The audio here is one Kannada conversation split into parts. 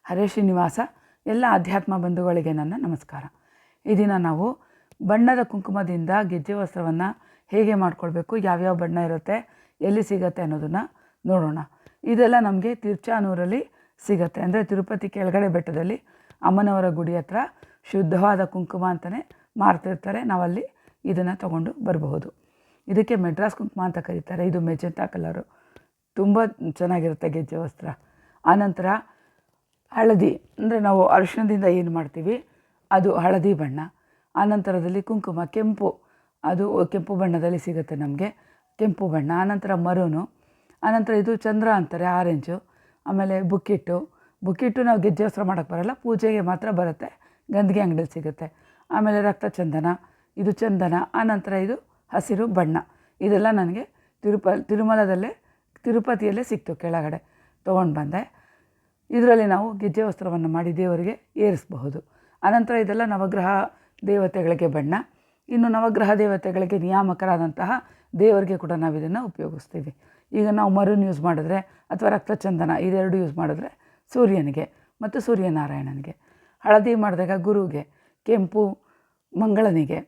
ಹರೇ ಶ್ರೀನಿವಾಸ. ಎಲ್ಲ ಅಧ್ಯಾತ್ಮ ಬಂಧುಗಳಿಗೆ ನನ್ನ ನಮಸ್ಕಾರ. ಈ ದಿನ ನಾವು ಬಣ್ಣದ ಕುಂಕುಮದಿಂದ ಗೆಜ್ಜೆ ವಸ್ತ್ರವನ್ನು ಹೇಗೆ ಮಾಡ್ಕೊಳ್ಬೇಕು, ಯಾವ್ಯಾವ ಬಣ್ಣ ಇರುತ್ತೆ, ಎಲ್ಲಿ ಸಿಗುತ್ತೆ ಅನ್ನೋದನ್ನು ನೋಡೋಣ. ಇದೆಲ್ಲ ನಮಗೆ ತಿರುಚಾನೂರಲ್ಲಿ ಸಿಗುತ್ತೆ. ಅಂದರೆ ತಿರುಪತಿ ಕೆಳಗಡೆ ಬೆಟ್ಟದಲ್ಲಿ ಅಮ್ಮನವರ ಗುಡಿ ಹತ್ರ ಶುದ್ಧವಾದ ಕುಂಕುಮ ಅಂತಲೇ ಮಾರ್ತಿರ್ತಾರೆ. ನಾವಲ್ಲಿ ಇದನ್ನು ತಗೊಂಡು ಬರಬಹುದು. ಇದಕ್ಕೆ ಮೆಡ್ರಾಸ್ ಕುಂಕುಮ ಅಂತ ಕರೀತಾರೆ. ಇದು ಮೆಜೆಂಟಾ ಕಲರು, ತುಂಬ ಚೆನ್ನಾಗಿರುತ್ತೆ ಗೆಜ್ಜೆ ವಸ್ತ್ರ. ಆನಂತರ ಹಳದಿ, ಅಂದರೆ ನಾವು ಅರಿಶಿಣದಿಂದ ಏನು ಮಾಡ್ತೀವಿ ಅದು ಹಳದಿ ಬಣ್ಣ. ಆನಂತರದಲ್ಲಿ ಕುಂಕುಮ ಕೆಂಪು, ಅದು ಕೆಂಪು ಬಣ್ಣದಲ್ಲಿ ಸಿಗುತ್ತೆ ನಮಗೆ, ಕೆಂಪು ಬಣ್ಣ. ಆನಂತರ ಮರೂನು. ಆನಂತರ ಇದು ಚಂದ್ರ ಅಂತಾರೆ, ಆರೆಂಜು. ಆಮೇಲೆ ಬುಕ್ಕಿಟ್ಟು ನಾವು ಗೆಜ್ಜೆ ವಸ್ತ್ರ ಮಾಡೋಕ್ಕೆ ಬರೋಲ್ಲ, ಪೂಜೆಗೆ ಮಾತ್ರ ಬರುತ್ತೆ, ಗಂಧಿಗೆ ಅಂಗಡಿಯಲ್ಲಿ ಸಿಗುತ್ತೆ. ಆಮೇಲೆ ರಕ್ತಚಂದನ, ಇದು ಚಂದನ. ಆನಂತರ ಇದು ಹಸಿರು ಬಣ್ಣ. ಇದೆಲ್ಲ ನನಗೆ ತಿರುಪತಿಯಲ್ಲೇ ಸಿಕ್ತು, ಕೆಳಗಡೆ ತೊಗೊಂಡು ಬಂದೆ. ಇದರಲ್ಲಿ ನಾವು ಗೆಜ್ಜೆ ವಸ್ತ್ರವನ್ನು ಮಾಡಿ ದೇವರಿಗೆ ಏರಿಸಬಹುದು. ಅನಂತರ ಇದೆಲ್ಲ ನವಗ್ರಹ ದೇವತೆಗಳಿಗೆ ಬಣ್ಣ. ಇನ್ನು ನವಗ್ರಹ ದೇವತೆಗಳಿಗೆ ನಿಯಾಮಕರಾದಂತಹ ದೇವರಿಗೆ ಕೂಡ ನಾವು ಇದನ್ನು ಉಪಯೋಗಿಸ್ತೀವಿ. ಈಗ ನಾವು ಮರೂನ್ ಯೂಸ್ ಮಾಡಿದ್ರೆ ಅಥವಾ ರಕ್ತಚಂದನ ಇದೆರಡು ಯೂಸ್ ಮಾಡಿದ್ರೆ ಸೂರ್ಯನಿಗೆ ಮತ್ತು ಸೂರ್ಯನಾರಾಯಣನಿಗೆ. ಹಳದಿ ಮಾಡಿದಾಗ ಗುರುಗೆ, ಕೆಂಪು ಮಂಗಳನಿಗೆ.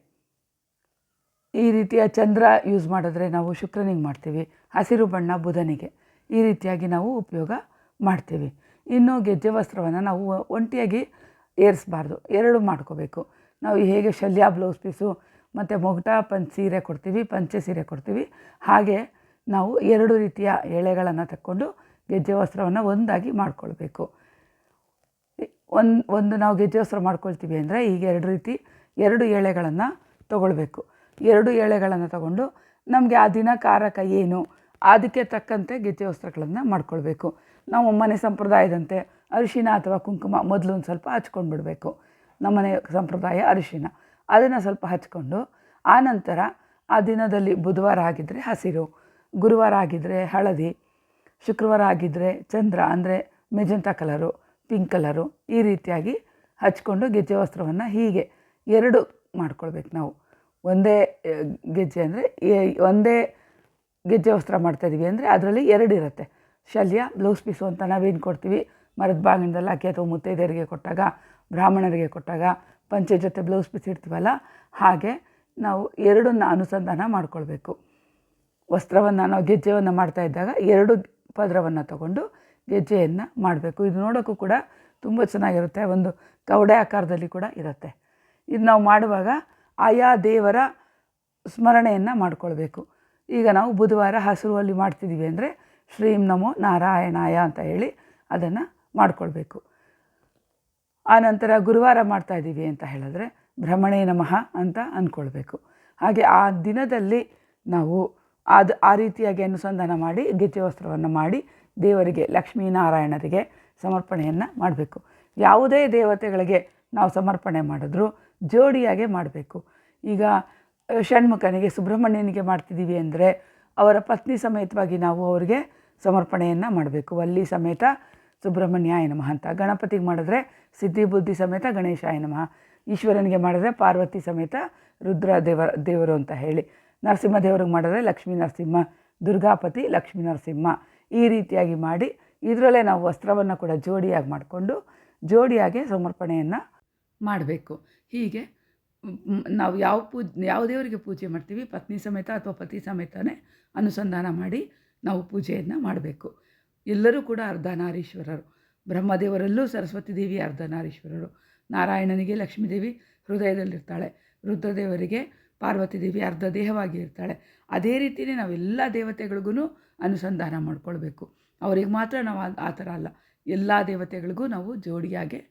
ಈ ರೀತಿಯ ಚಂದ್ರ ಯೂಸ್ ಮಾಡಿದ್ರೆ ನಾವು ಶುಕ್ರನಿಗೆ ಮಾಡ್ತೀವಿ, ಹಸಿರು ಬಣ್ಣ ಬುಧನಿಗೆ. ಈ ರೀತಿಯಾಗಿ ನಾವು ಉಪಯೋಗ ಮಾಡ್ತೀವಿ. ಇನ್ನು ಗೆಜ್ಜೆ ವಸ್ತ್ರವನ್ನು ನಾವು ಒಂಟಿಯಾಗಿ ಏರಿಸಬಾರ್ದು, ಎರಡು ಮಾಡ್ಕೋಬೇಕು. ನಾವು ಹೇಗೆ ಶಲ್ಯ ಬ್ಲೌಸ್ ಪೀಸು ಮತ್ತು ಮೊಗಟ ಸೀರೆ ಕೊಡ್ತೀವಿ, ಪಂಚೆ ಸೀರೆ ಕೊಡ್ತೀವಿ, ಹಾಗೆ ನಾವು ಎರಡು ರೀತಿಯ ಎಳೆಗಳನ್ನು ತಕ್ಕೊಂಡು ಗೆಜ್ಜೆ ವಸ್ತ್ರವನ್ನು ಒಂದಾಗಿ ಮಾಡ್ಕೊಳ್ಬೇಕು. ಒಂದು ನಾವು ಗೆಜ್ಜೆ ವಸ್ತ್ರ ಮಾಡ್ಕೊಳ್ತೀವಿ ಅಂದರೆ ಈಗ ಎರಡು ಎಳೆಗಳನ್ನು ತೊಗೊಳ್ಬೇಕು. ಎರಡು ಎಳೆಗಳನ್ನು ತಗೊಂಡು ನಮಗೆ ಆ ದಿನ ಕಾರಕ ಏನು ಅದಕ್ಕೆ ತಕ್ಕಂತೆ ಗೆಜ್ಜೆ ವಸ್ತ್ರಗಳನ್ನು ಮಾಡ್ಕೊಳ್ಬೇಕು. ನಾವು ಮನೆ ಸಂಪ್ರದಾಯದಂತೆ ಅರಿಶಿನ ಅಥವಾ ಕುಂಕುಮ ಮೊದಲು ಒಂದು ಸ್ವಲ್ಪ ಹಚ್ಕೊಂಡು ಬಿಡಬೇಕು. ನಮ್ಮನೆ ಸಂಪ್ರದಾಯ ಅರಿಶಿನ, ಅದನ್ನು ಸ್ವಲ್ಪ ಹಚ್ಕೊಂಡು ಆನಂತರ ಆ ದಿನದಲ್ಲಿ ಬುಧವಾರ ಆಗಿದ್ದರೆ ಹಸಿರು, ಗುರುವಾರ ಆಗಿದ್ದರೆ ಹಳದಿ, ಶುಕ್ರವಾರ ಆಗಿದ್ದರೆ ಚಂದ್ರ ಅಂದರೆ ಮೆಜೆಂಟಾ ಕಲರು, ಪಿಂಕ್ ಕಲರು. ಈ ರೀತಿಯಾಗಿ ಹಚ್ಕೊಂಡು ಗೆಜ್ಜೆ ವಸ್ತ್ರವನ್ನು ಹೀಗೆ ಎರಡು ಮಾಡ್ಕೊಳ್ಬೇಕು. ನಾವು ಒಂದೇ ಗೆಜ್ಜೆ ಅಂದರೆ ಒಂದೇ ಗೆಜ್ಜೆ ವಸ್ತ್ರ ಮಾಡ್ತಾಯಿದ್ದೀವಿ ಅಂದರೆ ಅದರಲ್ಲಿ ಎರಡು ಇರುತ್ತೆ. ಶಲ್ಯ ಬ್ಲೌಸ್ ಪೀಸು ಅಂತ ನಾವೇನು ಕೊಡ್ತೀವಿ, ಮರದ ಬಾಗಿಣದಲ್ಲಿ ಹಾಕಿ ಅಥವಾ ಮುತ್ತೈದೆಯರಿಗೆ ಕೊಟ್ಟಾಗ, ಬ್ರಾಹ್ಮಣರಿಗೆ ಕೊಟ್ಟಾಗ ಪಂಚೆ ಜೊತೆ ಬ್ಲೌಸ್ ಪೀಸ್ ಇಡ್ತೀವಲ್ಲ, ಹಾಗೆ ನಾವು ಎರಡನ್ನ ಅನುಸಂಧಾನ ಮಾಡ್ಕೊಳ್ಬೇಕು. ವಸ್ತ್ರವನ್ನು ನಾವು ಗೆಜ್ಜೆಯನ್ನು ಮಾಡ್ತಾ ಇದ್ದಾಗ ಎರಡು ಪದರವನ್ನು ತಗೊಂಡು ಗೆಜ್ಜೆಯನ್ನು ಮಾಡಬೇಕು. ಇದು ನೋಡೋಕ್ಕೂ ಕೂಡ ತುಂಬ ಚೆನ್ನಾಗಿರುತ್ತೆ, ಒಂದು ಕವಡೆ ಆಕಾರದಲ್ಲಿ ಕೂಡ ಇರುತ್ತೆ. ಇದು ನಾವು ಮಾಡುವಾಗ ಆಯಾ ದೇವರ ಸ್ಮರಣೆಯನ್ನು ಮಾಡ್ಕೊಳ್ಬೇಕು. ಈಗ ನಾವು ಬುಧವಾರ ಹಸಿರುವಲ್ಲಿ ಮಾಡ್ತಿದ್ದೀವಿ ಅಂದರೆ ಶ್ರೀಂ ನಮೋ ನಾರಾಯಣಾಯ ಅಂತ ಹೇಳಿ ಅದನ್ನು ಮಾಡ್ಕೊಳ್ಬೇಕು. ಆನಂತರ ಗುರುವಾರ ಮಾಡ್ತಾಯಿದ್ದೀವಿ ಅಂತ ಹೇಳಿದ್ರೆ ಬ್ರಹ್ಮಣೇ ನಮಃ ಅಂತ ಅಂದ್ಕೊಳ್ಬೇಕು. ಹಾಗೆ ಆ ದಿನದಲ್ಲಿ ನಾವು ಆ ರೀತಿಯಾಗಿ ಅನುಸಂಧಾನ ಮಾಡಿ ಗೆಜ್ಜೆ ವಸ್ತ್ರವನ್ನು ಮಾಡಿ ದೇವರಿಗೆ, ಲಕ್ಷ್ಮೀನಾರಾಯಣರಿಗೆ ಸಮರ್ಪಣೆಯನ್ನು ಮಾಡಬೇಕು. ಯಾವುದೇ ದೇವತೆಗಳಿಗೆ ನಾವು ಸಮರ್ಪಣೆ ಮಾಡಿದ್ರೂ ಜೋಡಿಯಾಗೆ ಮಾಡಬೇಕು. ಈಗ ಷಣ್ಮುಖನಿಗೆ, ಸುಬ್ರಹ್ಮಣ್ಯನಿಗೆ ಮಾಡ್ತಿದ್ದೀವಿ ಅಂದರೆ ಅವರ ಪತ್ನಿ ಸಮೇತವಾಗಿ ನಾವು ಅವರಿಗೆ ಸಮರ್ಪಣೆಯನ್ನು ಮಾಡಬೇಕು. ವಲ್ಲಿ ಸಮೇತ ಸುಬ್ರಹ್ಮಣ್ಯಾಯ ನಮಃ ಅಂತ. ಗಣಪತಿಗೆ ಮಾಡಿದ್ರೆ ಸಿದ್ಧಿ ಬುದ್ಧಿ ಸಮೇತ ಗಣೇಶಾಯ ನಮಃ. ಈಶ್ವರನಿಗೆ ಮಾಡಿದ್ರೆ ಪಾರ್ವತಿ ಸಮೇತ ರುದ್ರ ದೇವರು ಅಂತ ಹೇಳಿ. ನರಸಿಂಹದೇವ್ರಿಗೆ ಮಾಡಿದ್ರೆ ಲಕ್ಷ್ಮೀ ನರಸಿಂಹ, ದುರ್ಗಾಪತಿ ಲಕ್ಷ್ಮೀ ನರಸಿಂಹ. ಈ ರೀತಿಯಾಗಿ ಮಾಡಿ ಇದರಲ್ಲೇ ನಾವು ವಸ್ತ್ರವನ್ನು ಕೂಡ ಜೋಡಿಯಾಗಿ ಮಾಡಿಕೊಂಡು ಜೋಡಿಯಾಗಿ ಸಮರ್ಪಣೆಯನ್ನು ಮಾಡಬೇಕು. ಹೀಗೆ ನಾವು ಯಾವ ದೇವರಿಗೆ ಪೂಜೆ ಮಾಡ್ತೀವಿ, ಪತ್ನಿ ಸಮೇತ ಅಥವಾ ಪತಿ ಸಮೇತನೇ ಅನುಸಂಧಾನ ಮಾಡಿ ನಾವು ಪೂಜೆಯನ್ನು ಮಾಡಬೇಕು. ಎಲ್ಲರೂ ಕೂಡ ಅರ್ಧನಾರೀಶ್ವರರು. ಬ್ರಹ್ಮದೇವರಲ್ಲೂ ಸರಸ್ವತಿ ದೇವಿ ಅರ್ಧನಾರೀಶ್ವರರು. ನಾರಾಯಣನಿಗೆ ಲಕ್ಷ್ಮೀದೇವಿ ಹೃದಯದಲ್ಲಿರ್ತಾಳೆ, ರುದ್ರದೇವರಿಗೆ ಪಾರ್ವತಿ ದೇವಿ ಅರ್ಧ ದೇಹವಾಗಿ ಇರ್ತಾಳೆ. ಅದೇ ರೀತಿಯೇ ನಾವೆಲ್ಲ ದೇವತೆಗಳಿಗೂ ಅನುಸಂಧಾನ ಮಾಡ್ಕೊಳ್ಬೇಕು. ಅವರಿಗೆ ಮಾತ್ರ ನಾವು ಆ ಥರ ಅಲ್ಲ, ಎಲ್ಲ ದೇವತೆಗಳಿಗೂ ನಾವು ಜೋಡಿಯಾಗೆ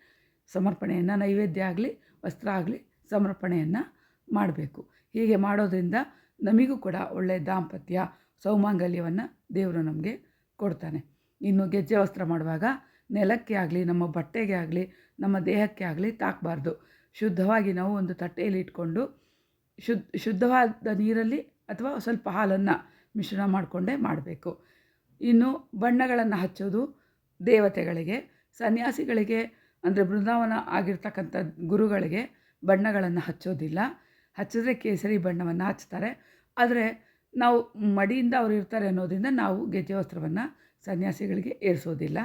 ಸಮರ್ಪಣೆಯನ್ನು, ನೈವೇದ್ಯ ಆಗಲಿ ವಸ್ತ್ರ ಆಗಲಿ ಸಮರ್ಪಣೆಯನ್ನು ಮಾಡಬೇಕು. ಹೀಗೆ ಮಾಡೋದ್ರಿಂದ ನಮಗೂ ಕೂಡ ಒಳ್ಳೆಯ ದಾಂಪತ್ಯ ಸೌಮಾಂಗಲ್ಯವನ್ನು ದೇವರು ನಮಗೆ ಕೊಡ್ತಾನೆ. ಇನ್ನು ಗೆಜ್ಜೆ ವಸ್ತ್ರ ಮಾಡುವಾಗ ನೆಲಕ್ಕೆ ಆಗಲಿ, ನಮ್ಮ ಬಟ್ಟೆಗೆ ಆಗಲಿ, ನಮ್ಮ ದೇಹಕ್ಕೆ ಆಗಲಿ ತಾಕಬಾರ್ದು. ಶುದ್ಧವಾಗಿ ನಾವು ಒಂದು ತಟ್ಟೆಯಲ್ಲಿ ಇಟ್ಕೊಂಡು ಶುದ್ಧವಾದ ನೀರಲ್ಲಿ ಅಥವಾ ಸ್ವಲ್ಪ ಹಾಲನ್ನು ಮಿಶ್ರಣ ಮಾಡಿಕೊಂಡೇ ಮಾಡಬೇಕು. ಇನ್ನು ಬಣ್ಣಗಳನ್ನು ಹಚ್ಚೋದು ದೇವತೆಗಳಿಗೆ, ಸನ್ಯಾಸಿಗಳಿಗೆ ಅಂದರೆ ಬೃಂದಾವನ ಆಗಿರ್ತಕ್ಕಂಥ ಗುರುಗಳಿಗೆ ಬಣ್ಣಗಳನ್ನು ಹಚ್ಚೋದಿಲ್ಲ. ಹಚ್ಚಿದ್ರೆ ಕೇಸರಿ ಬಣ್ಣವನ್ನು ಹಚ್ತಾರೆ. ಆದರೆ ನಾವು ಮಡಿಯಿಂದ ಅವರು ಇರ್ತಾರೆ ಅನ್ನೋದರಿಂದ ನಾವು ಗೆಜ್ಜೆ ವಸ್ತ್ರವನ್ನು ಸನ್ಯಾಸಿಗಳಿಗೆ ಏರಿಸೋದಿಲ್ಲ.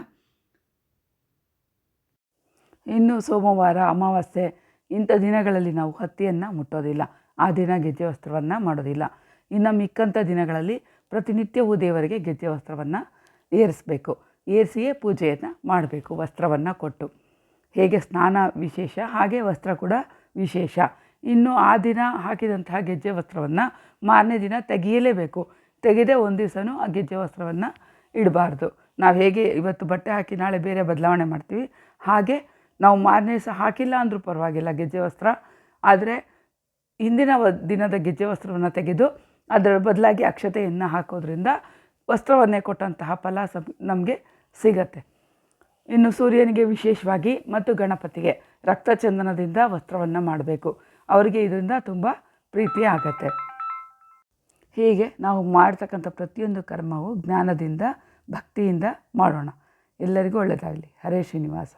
ಇನ್ನು ಸೋಮವಾರ, ಅಮಾವಾಸ್ಯೆ ಇಂಥ ದಿನಗಳಲ್ಲಿ ನಾವು ಹತ್ತಿಯನ್ನು ಮುಟ್ಟೋದಿಲ್ಲ. ಆ ದಿನ ಗೆಜ್ಜೆ ವಸ್ತ್ರವನ್ನು ಮಾಡೋದಿಲ್ಲ. ಇನ್ನು ಮಿಕ್ಕಂಥ ದಿನಗಳಲ್ಲಿ ಪ್ರತಿನಿತ್ಯವೂ ದೇವರಿಗೆ ಗೆಜ್ಜೆ ವಸ್ತ್ರವನ್ನು ಏರಿಸಬೇಕು. ಏರಿಸಿಯೇ ಪೂಜೆಯನ್ನು ಮಾಡಬೇಕು ವಸ್ತ್ರವನ್ನು ಕೊಟ್ಟು. ಹೇಗೆ ಸ್ನಾನ ವಿಶೇಷ ಹಾಗೆ ವಸ್ತ್ರ ಕೂಡ ವಿಶೇಷ. ಇನ್ನು ಆ ದಿನ ಹಾಕಿದಂತಹ ಗೆಜ್ಜೆ ವಸ್ತ್ರವನ್ನು ಮಾರನೇ ದಿನ ತೆಗೆಯಲೇಬೇಕು. ತೆಗೆದೇ ಒಂದು ದಿವಸನೂ ಆ ಗೆಜ್ಜೆ ವಸ್ತ್ರವನ್ನು ಇಡಬಾರ್ದು. ನಾವು ಹೇಗೆ ಇವತ್ತು ಬಟ್ಟೆ ಹಾಕಿ ನಾಳೆ ಬೇರೆ ಬದಲಾವಣೆ ಮಾಡ್ತೀವಿ, ಹಾಗೆ ನಾವು ಮಾರನೇ ದಿವಸ ಹಾಕಿಲ್ಲ ಅಂದರೂ ಪರವಾಗಿಲ್ಲ ಗೆಜ್ಜೆ ವಸ್ತ್ರ, ಆದರೆ ಹಿಂದಿನ ದಿನದ ಗೆಜ್ಜೆ ವಸ್ತ್ರವನ್ನು ತೆಗೆದು ಅದರ ಬದಲಾಗಿ ಅಕ್ಷತೆಯನ್ನು ಹಾಕೋದ್ರಿಂದ ವಸ್ತ್ರವನ್ನೇ ಕೊಟ್ಟಂತಹ ಫಲ ನಮಗೆ ಸಿಗತ್ತೆ. ಇನ್ನು ಸೂರ್ಯನಿಗೆ ವಿಶೇಷವಾಗಿ ಮತ್ತು ಗಣಪತಿಗೆ ರಕ್ತಚಂದನದಿಂದ ವಸ್ತ್ರವನ್ನು ಮಾಡಬೇಕು. ಅವರಿಗೆ ಇದರಿಂದ ತುಂಬ ಪ್ರೀತಿ ಆಗತ್ತೆ. ಹೀಗೆ ನಾವು ಮಾಡ್ತಕ್ಕಂಥ ಪ್ರತಿಯೊಂದು ಕರ್ಮವು ಜ್ಞಾನದಿಂದ ಭಕ್ತಿಯಿಂದ ಮಾಡೋಣ. ಎಲ್ಲರಿಗೂ ಒಳ್ಳೆಯದಾಗಲಿ. ಹರೇ ಶ್ರೀನಿವಾಸ.